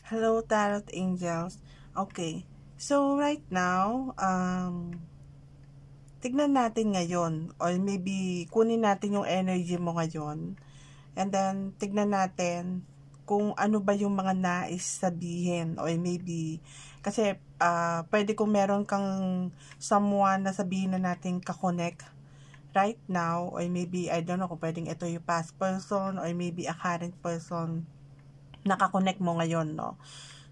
Hello, Tarot Angels. Okay. So, right now, tignan natin ngayon or maybe kunin natin yung energy mo ngayon and then tignan natin kung ano ba yung mga nais sabihin or maybe kasi pwede kung meron kang someone na sabihin na natin kakonect right now or maybe I don't know kung pwedeng ito yung past person or maybe a current person nakakonect mo ngayon, no?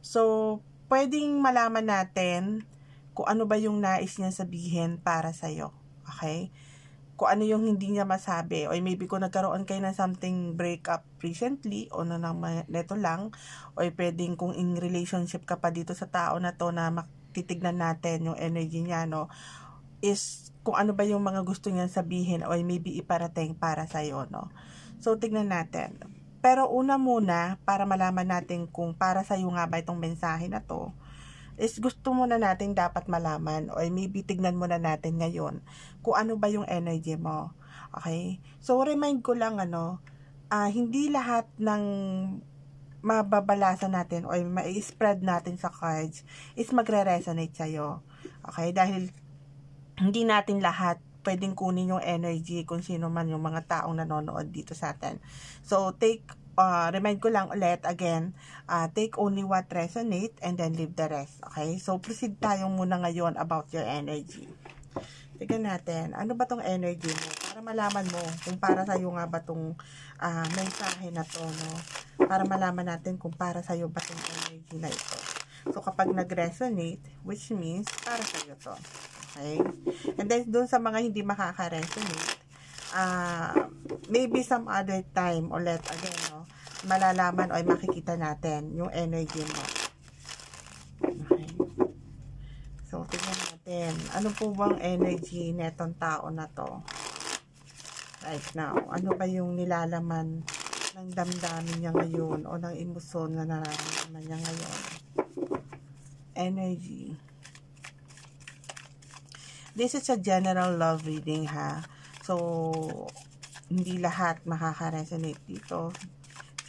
So, pwedeng malaman natin kung ano ba yung nais niya sabihin para sa'yo. Okay? Kung ano yung hindi niya masabi. O maybe kung nagkaroon kayo ng something breakup recently o neto lang. O pwedeng kung in relationship ka pa dito sa tao na to na titignan natin yung energy niya, no? Is kung ano ba yung mga gusto niya sabihin o maybe iparating para sa'yo, no? So, tignan natin. Pero una muna, para malaman natin kung para sa'yo nga ba itong mensahe na to, is gusto muna natin dapat malaman o maybe tignan muna natin ngayon kung ano ba yung energy mo. Okay? So, remind ko lang, hindi lahat ng mababalasan natin o ma-spread natin sa cards is magre-resonate sa'yo. Okay? Dahil hindi natin lahat pwedeng kunin yung energy kung sino man yung mga taong nanonood dito sa atin. So, remind ko lang ulit, again, take only what resonate and then leave the rest. Okay? So, proceed tayo muna ngayon about your energy. Tignan natin, ano ba tong energy mo? Para malaman mo kung para sa'yo nga ba tong mensahe na to, no? Para malaman natin kung para sa'yo ba tong energy na ito. So, kapag nag-resonate, which means para sa'yo to. Okay? And then, dun sa mga hindi makaka-resonate, maybe some other time ulit, again, no, malalaman o makikita natin yung energy mo. Okay? So, tingnan natin. Ano po bang energy netong tao na to? Right now. Ano ba yung nilalaman ng damdamin niya ngayon o ng emosyon na nararamdaman niya ngayon? Energy. This is a general love reading, ha. So, hindi lahat makaka-resonate dito.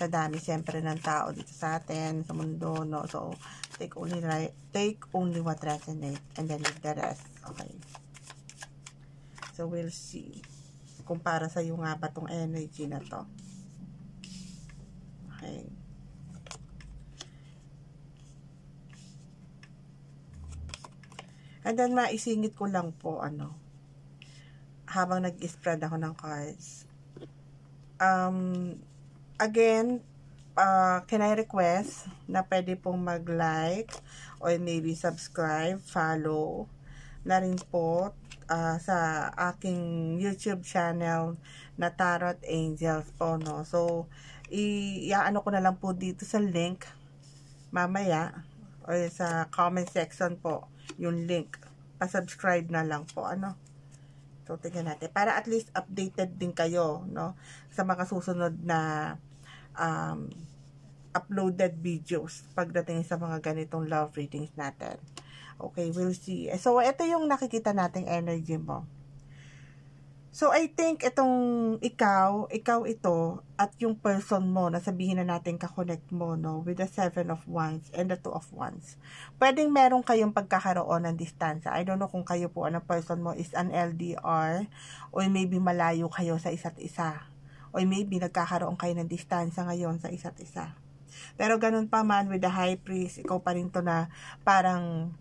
Sa dami, siyempre, ng tao dito sa atin, sa mundo, no. So, take only what resonate and then leave the rest. Okay. So, we'll see kung para sa'yo nga ba tong energy na to. Okay. And then, maisingit ko lang po, habang nag-spread ako ng cards. Again, can I request na pwede pong mag-like or maybe subscribe, follow na rin po sa aking YouTube channel na Tarot Angels po, no? So, iaano ko na lang po dito sa link mamaya o sa comment section po yung link. Pa-subscribe na lang po, So, tingnan natin. Para at least updated din kayo, no? Sa mga susunod na uploaded videos pagdating sa mga ganitong love readings natin. Okay, we'll see. So, ito yung nakikita nating energy mo. So, I think itong ikaw ito, at yung person mo, na sabihin na natin kakonect mo, no, with the 7 of Wands and the 2 of Wands. Pwedeng meron kayong pagkakaroon ng distansya. I don't know kung kayo po, ang person mo is an LDR, or maybe malayo kayo sa isa't isa. Or maybe nagkakaroon kayo ng distansya ngayon sa isa't isa. Pero ganun pa man, with the High Priest, ikaw pa rin to na parang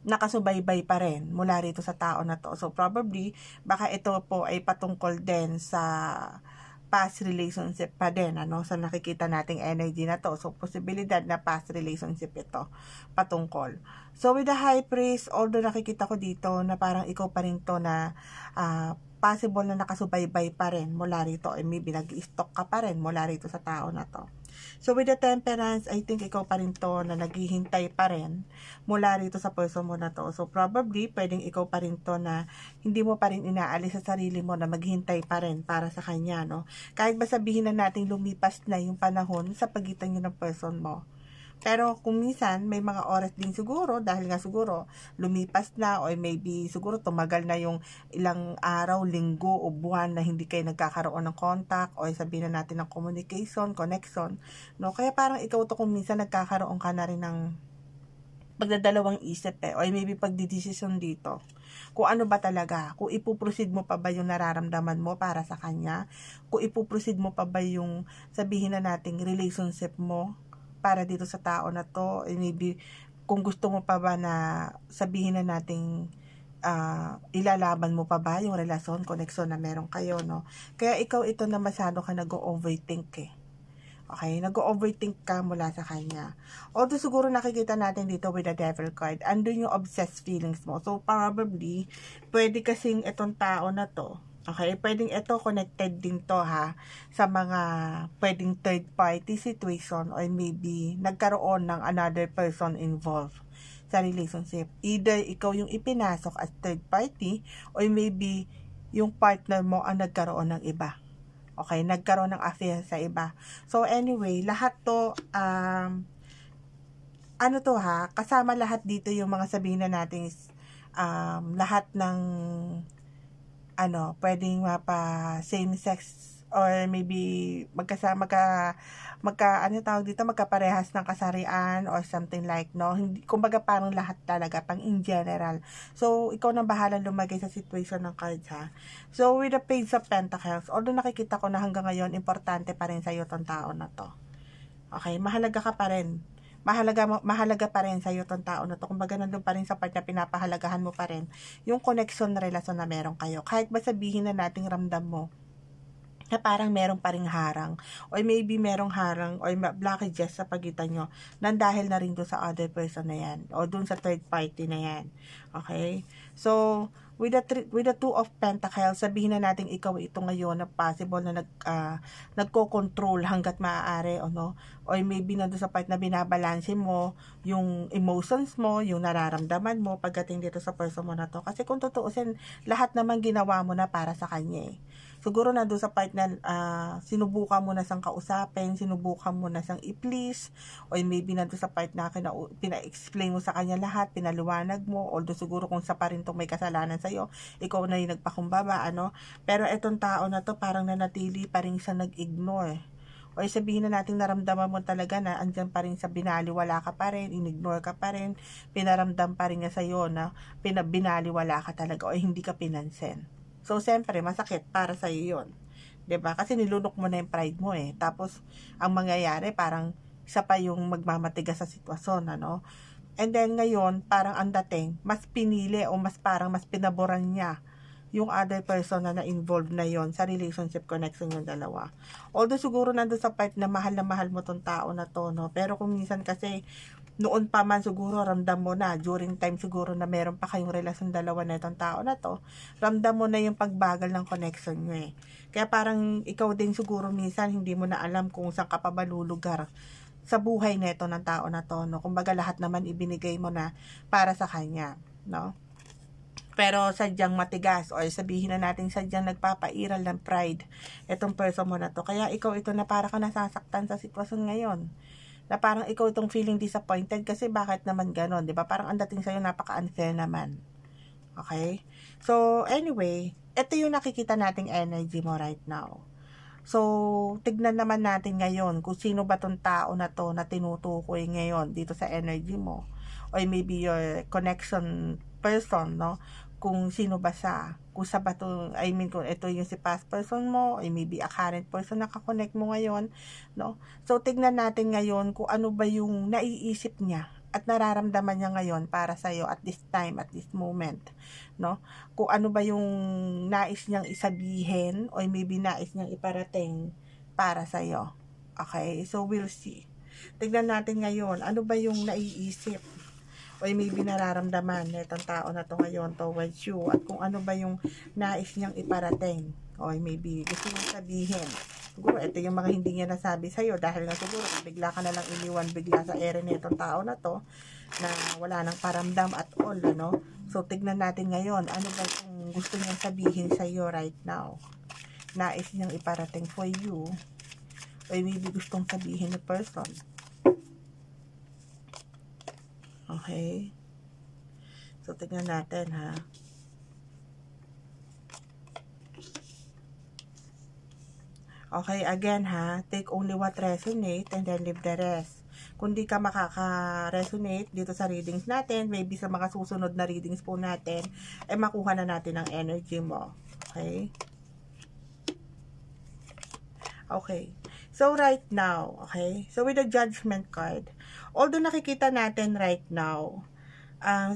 nakasubaybay pa rin mula rito sa tao na to. So, probably, baka ito po ay patungkol din sa past relationship pa din, sa nakikita nating energy na to. So, posibilidad na past relationship ito patungkol. So, with the High Priest, although nakikita ko dito na parang ikaw pa rin to na possible na nakasubaybay pa rin mula rito, or maybe nag-i-stalk ka pa rin mula rito sa tao na to. So, with the Temperance, I think ikaw pa rin to na naghihintay pa rin mula rito sa person mo na to. So, probably, pwedeng ikaw pa rin to na hindi mo pa rin inaalis sa sarili mo na maghintay pa rin para sa kanya, no? Kahit ba sabihin na natin lumipas na yung panahon sa pagitan nyo ng person mo. Pero kung minsan, may mga oras din siguro, dahil nga siguro lumipas na, or maybe siguro tumagal na yung ilang araw, linggo, o buwan na hindi kayo nagkakaroon ng contact, o sabihin na natin ng communication, connection, no? Kaya parang ikaw to kung minsan nagkakaroon ka na rin ng pagdadalawang isip o maybe pagdidesisyon dito. Kung ano ba talaga, kung ipuproceed mo pa ba yung nararamdaman mo para sa kanya, kung ipuproceed mo pa ba yung sabihin na nating relationship mo para dito sa tao na to, maybe kung gusto mo pa ba na sabihin na nating ilalaban mo pa ba yung relasyon, connection na meron kayo, no? Kaya ikaw ito na masyado ka nag-overthink Okay, nag-overthink ka mula sa kanya. Although siguro nakikita natin dito with the devil card, andun yung obsessed feelings mo. So probably, pwede kasing itong tao na to, okay, pwedeng ito connected din to sa mga pwedeng third party situation, or maybe nagkaroon ng another person involved sa relationship. Either ikaw yung ipinasok as third party, or maybe yung partner mo ang nagkaroon ng iba. Okay, nagkaroon ng affair sa iba. So anyway, lahat to, kasama lahat dito yung mga sabihin na natin, lahat ng, pwedeng mapa same sex, or maybe magkaparehas ng kasarian, or something like, no? Hindi, kumbaga parang lahat talaga, pang in general. So, ikaw na bahala lumagay sa situation ng cards, So, with the Page of Pentacles, although nakikita ko na hanggang ngayon, importante pa rin sa'yo tong tao na to. Okay, mahalaga ka pa rin. Mahalaga pa rin sa'yo tong tao na to. Kumbaga nandun pa rin sa part na pinapahalagahan mo pa rin yung connection na relasyon na meron kayo. Kahit ba sabihin na nating ramdam mo na parang meron pa ring harang, or maybe merong harang or blockages sa pagitan nyo nang dahil na rin doon sa other person na yan, o doon sa third party na yan. Okay? So, with the Two of Pentacles, sabihin na natin ikaw ito ngayon na possible na nagko-control hanggat maaari, or maybe na doon sa part na binabalanse mo yung emotions mo, yung nararamdaman mo pagdating dito sa person mo na to. Kasi kung tutuusin, lahat naman ginawa mo na para sa kanya Siguro na doon sa part na sinubukan mo na siyang kausapin, sinubukan mo na siyang i-please, or maybe na doon sa part na pina-explain mo sa kanya lahat, pinaliwanag mo, although siguro kung sa pa rin itong may kasalanan sa'yo, ikaw na yung nagpakumbaba, Pero itong tao na to parang nanatili pa rin siya nag-ignore. O sabihin na natin naramdaman mo talaga na andyan pa rin sa binaliwala ka pa rin, inignore ka pa rin, pinaramdam pa rin niya sa'yo na binaliwala ka talaga o hindi ka pinansin. So, siyempre, masakit para sa iyo yun. 'Di ba? Kasi nilunok mo na yung pride mo Tapos, ang mangyayari, parang isa pa yung magmamatigas sa sitwasyon, And then, ngayon, parang ang dating, mas pinili o mas pinaboran niya yung other person na na-involved na yon sa relationship connection yung dalawa. Although, siguro nandun sa part na mahal mo tong tao na to, Pero kung minsan kasi, noon pa man siguro ramdam mo na, during time siguro na meron pa kayong relasyon dalawa na itong tao na to, ramdam mo na yung pagbagal ng connection nyo Kaya parang ikaw din siguro minsan hindi mo na alam kung saan ka pa ba lulugar sa buhay nito ng tao na to, Kumbaga lahat naman ibinigay mo na para sa kanya, Pero sadyang matigas, or sabihin na natin sadyang nagpapairal ng pride itong person mo na to. Kaya ikaw ito na para ka nasasaktan sa sitwasyon ngayon. Na parang ikaw itong feeling disappointed kasi bakit naman ganon, di ba? Parang ang dating sa'yo napaka-unfair naman. Okay? So, anyway, ito yung nakikita nating energy mo right now. So, tignan naman natin ngayon kung sino ba tong tao na to na tinutukoy ngayon dito sa energy mo. Or maybe your connection person, Kung sino ba siya. Kung sa ba to, kung ito yung si past person mo, or maybe a current person na kakonect mo ngayon, So, tignan natin ngayon kung ano ba yung naiisip niya at nararamdaman niya ngayon para sa'yo at this time, at this moment, Kung ano ba yung nais niyang isabihin, or maybe nais niyang iparating para sa'yo. Okay? So, we'll see. Tignan natin ngayon, ano ba yung naiisip o maybe nararamdaman nitong tao na to ngayon towards you, at kung ano ba yung nais niyang iparating, o maybe gusto niyang sabihin. Siguro ito yung mga hindi niya nasabi sa'yo, dahil nga siguro bigla ka na lang iniwan bigla sa ere nitong tao na to na wala nang paramdam at all, So, tignan natin ngayon, ano ba yung gusto niyang sabihin sa'yo right now, nais niyang iparating for you, o maybe gustong sabihin ni person. Okay. So, tingnan natin, ha. Okay, again, ha. Take only what resonate and then leave the rest. Kung di ka makaka-resonate dito sa readings natin, maybe sa mga susunod na readings po natin, ay makuha na natin ang energy mo. Okay? Okay. So, right now, okay? So, with the Judgment card, although nakikita natin right now,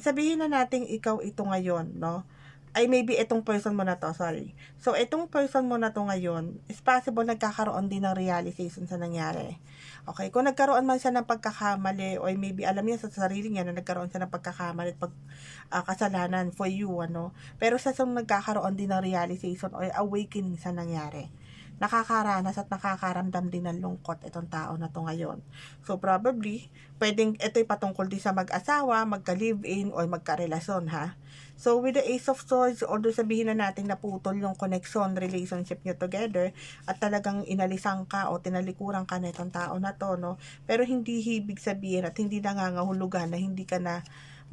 sabihin na natin ikaw ito ngayon, no? Ay, maybe itong person mo na to, sorry. So, itong person mo na to ngayon, is possible nagkakaroon din ng realization sa nangyari. Okay? Kung nagkaroon man siya ng pagkakamali, o maybe alam niya sa sarili niya na nagkaroon siya ng pagkakamali at kasalanan for you, ano? Pero sa nagkakaroon din ng realization o awakening sa nangyari, nakakaranas at nakakaramdam din ng lungkot itong tao na to ngayon. So, probably, pwedeng ito'y patungkol din sa mag-asawa, magka-live-in, o magka-relasyon, ha? So, with the Ace of Swords, although sabihin na natin naputol yung connection, relationship nyo together, at talagang inalisan ka o tinalikuran ka na itong tao na to, no? Pero hindi ibig sabihin at hindi nangangahulugan na hindi ka na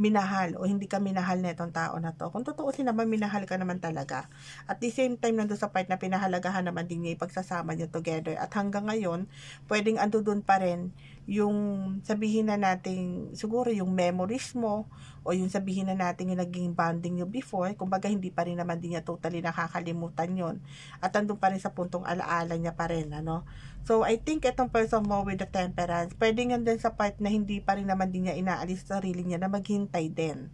minahal o hindi ka minahal na itong tao na to. Kung tutuusin naman, minahal ka naman talaga. At the same time, nandun sa part na pinahalagahan naman din niya ipagsasama niyo together. At hanggang ngayon, pwedeng ando dun pa rin yung sabihin na natin, siguro yung memories mo, o yung sabihin na natin yung naging bonding nyo before, kumbaga hindi pa rin naman din niya totally nakakalimutan yon. At andun pa rin sa puntong alaala niya pa rin, ano. So, I think itong person mo with the Temperance, pwede nga din sa part na hindi pa rin naman din niya inaalis sa sarili niya na maghintay din.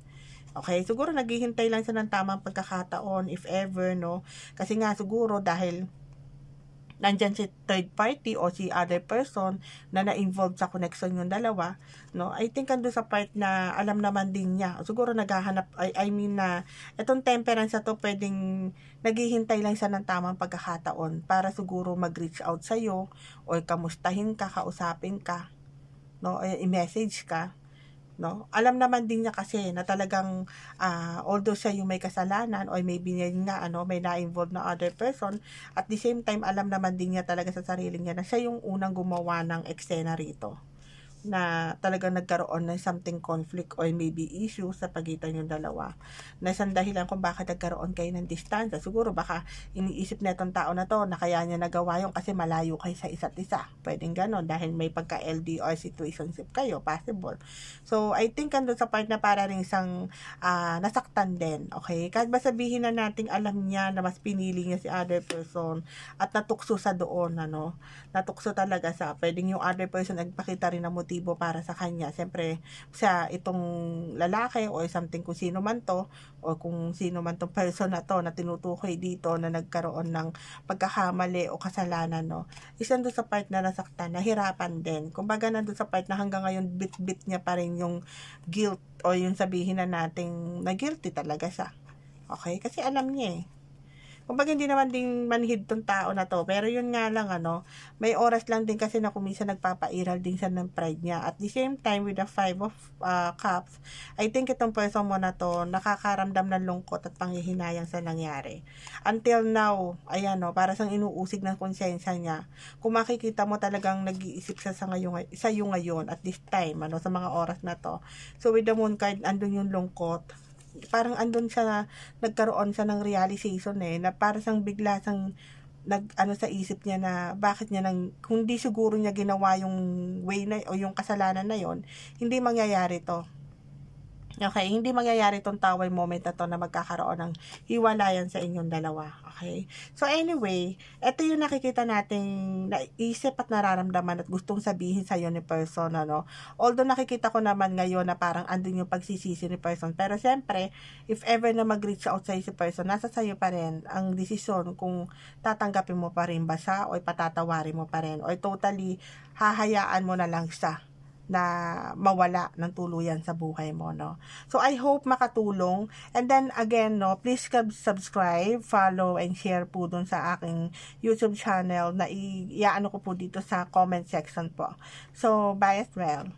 Okay, siguro naghihintay lang siya ng tamang pagkakataon, if ever, no. Kasi nga siguro dahil nandyan si third party o si other person na na-involved sa connection yung dalawa, no? I think ando sa part na alam naman din niya. Siguro naghahanap, I mean na itong Temperance na to pwedeng naghihintay lang siya ng tamang pagkakataon para siguro mag-reach out sa'yo o kamustahin ka, kausapin ka, no? I-message ka. No? Alam naman din niya kasi na talagang although siya yung may kasalanan o maybe niya nga may na-involved na other person, at the same time alam naman din niya talaga sa sarili niya na siya yung unang gumawa ng eksena rito, na talagang nagkaroon ng something conflict or maybe issue sa pagitan yung dalawa. Na isang dahilan kung bakit nagkaroon kayo ng distansya. Siguro baka iniisip na itong tao na to na kaya niya nagawa yung kasi malayo kayo sa isa't isa. Pwedeng ganon dahil may pagka-LDR situationship kayo. Possible. So, I think ando sa part na para rin isang nasaktan din. Okay? Kahit ba sabihin na natin alam niya na mas pinili niya si other person at natukso sa doon, natukso talaga sa pwedeng yung other person nagpakita rin ng motibo para sa kanya. Siyempre, sa itong lalaki o something kung sino man to o kung sino man tong person na to na tinutukoy dito na nagkaroon ng pagkakamali o kasalanan, isa doon sa part na nasaktan, nahirapan din. Kumbaga nandun sa part na hanggang ngayon bit-bit niya pa rin yung guilt o yung sabihin na nating na guilty talaga siya. Okay? Kasi alam niya kumbaga hindi naman din manhid tong tao na to, pero yun nga lang may oras lang din kasi na kuminsan nagpapairal din siya ng pride niya. At the same time with the 5 of Cups, I think itong person mo na to nakakaramdam ng lungkot at panghihinayang sa nangyari. Until now, ayan para sang inuusig ng konsensya niya. Kung makikita mo talagang nag-iisip siya sa iyo ngayon at this time sa mga oras na to. So with the Moon card, andun yung lungkot. Parang andun siya, nagkaroon siya ng realization na para sang bigla sang sa isip niya na bakit niya kung di siguro niya ginawa yung way na o yung kasalanan na yon, hindi mangyayari to. Okay, hindi mangyayari tong taway moment na to na magkakaroon ng hiwalayan sa inyong dalawa. Okay? So anyway, ito yung nakikita nating naisip at nararamdaman at gustong sabihin sa iyo ni person, Although nakikita ko naman ngayon na parang andun yung pagsisisi ni person. Pero siyempre, if ever na mag-reach out sa si person, nasa sayo pa rin ang desisyon kung tatanggapin mo pa rin ba siya o patatawarin mo pa rin o totally hahayaan mo na lang siya na mawala ng tuluyan sa buhay mo, So, I hope makatulong. And then, again, please subscribe, follow, and share po dun sa aking YouTube channel na iaano ko po dito sa comment section po. So, bye as well.